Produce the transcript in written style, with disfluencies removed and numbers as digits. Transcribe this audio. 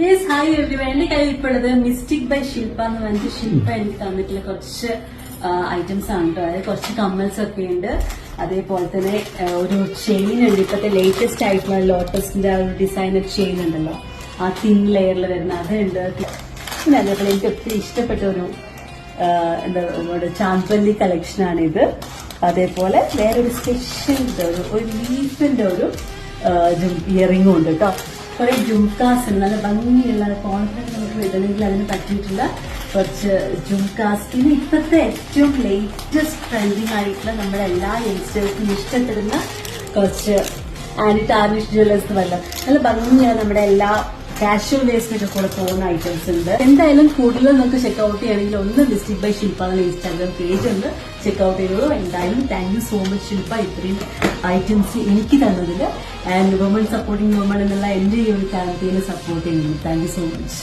Yes hi everyone. എന്റെ കയ്യിൽ ഇപ്പോൾ ഉള്ളത് മിസ്റ്റിക് ബൈ ശില്പ എന്ന് പറഞ്ഞിട്ട് ശില്പ എനിക്ക് തന്നിട്ടുള്ള കുറച്ച് ഐറ്റംസ് ആണ് കേട്ടോ. അതായത് കുറച്ച് കമ്മൽസ് ഒക്കെ ഉണ്ട്, അതേപോലെ തന്നെ ഒരു ചെയിൻ ഉണ്ട്. ഇപ്പോഴത്തെ ലേറ്റസ്റ്റ് ആയിട്ടുള്ള ലോട്ടസിന്റെ ആ ഒരു ഡിസൈനർ ചെയിൻ ഉണ്ടല്ലോ, ആ തിൻ ലെയറിൽ വരുന്ന അതുണ്ട്. പിന്നെ അതേപോലെ എനിക്ക് ഒത്തിരി ഇഷ്ടപ്പെട്ട ഒരു ചാമ്പല്ലി കളക്ഷൻ ആണിത്. അതേപോലെ വേറൊരു സ്പെഷ്യൽ ഒരു ലീഫിന്റെ ഒരു ഇയറിംഗും ഉണ്ട് കേട്ടോ. കുറെ ജുംകാസ് ഉണ്ട്, നല്ല ഭംഗിയുള്ള കോൺഫിഡൻസ് നമുക്ക് ഇടണമെങ്കിൽ അതിന് പറ്റിയിട്ടുള്ള കുറച്ച് ജുംകാസ്. പിന്നെ ഇപ്പോഴത്തെ ഏറ്റവും ലേറ്റസ്റ്റ് ട്രെൻഡിങ് ആയിട്ടുള്ള നമ്മുടെ എല്ലാ യങ്സ്റ്റേഴ്സിനും ഇഷ്ടപ്പെടുന്ന കുറച്ച് ആന്റി ടാർണിഷ് ജ്വല്ലേഴ്സ് വല്ല നല്ല ഭംഗിയാണ് നമ്മുടെ എല്ലാ കാഷ്വൽ വേസ്റ്റിനൊക്കെ കൂടെ പോകുന്ന ഐറ്റംസ് ഉണ്ട്. എന്തായാലും കൂടുതൽ നമുക്ക് ചെക്ക്ഔട്ട് ചെയ്യണമെങ്കിൽ ഒന്ന് മിസ്റ്റിക് ബൈ ശില്പ എന്ന ഇൻസ്റ്റാഗ്രാം പേജ് ഒന്ന് ചെക്ക്ഔട്ട് ചെയ്തോളൂ. എന്തായാലും താങ്ക് യു സോ മച്ച് ശില്പ, ഇത്രയും ഐറ്റംസ് എനിക്ക് തന്നതിൽ. ആൻഡ് വുമൺ സപ്പോർട്ടിംഗ് വുമൺ എന്നുള്ള എന്റെ ഈ ഒരു ക്യാമ്പയിനെ സപ്പോർട്ട് ചെയ്യുന്നു. Thank you so much.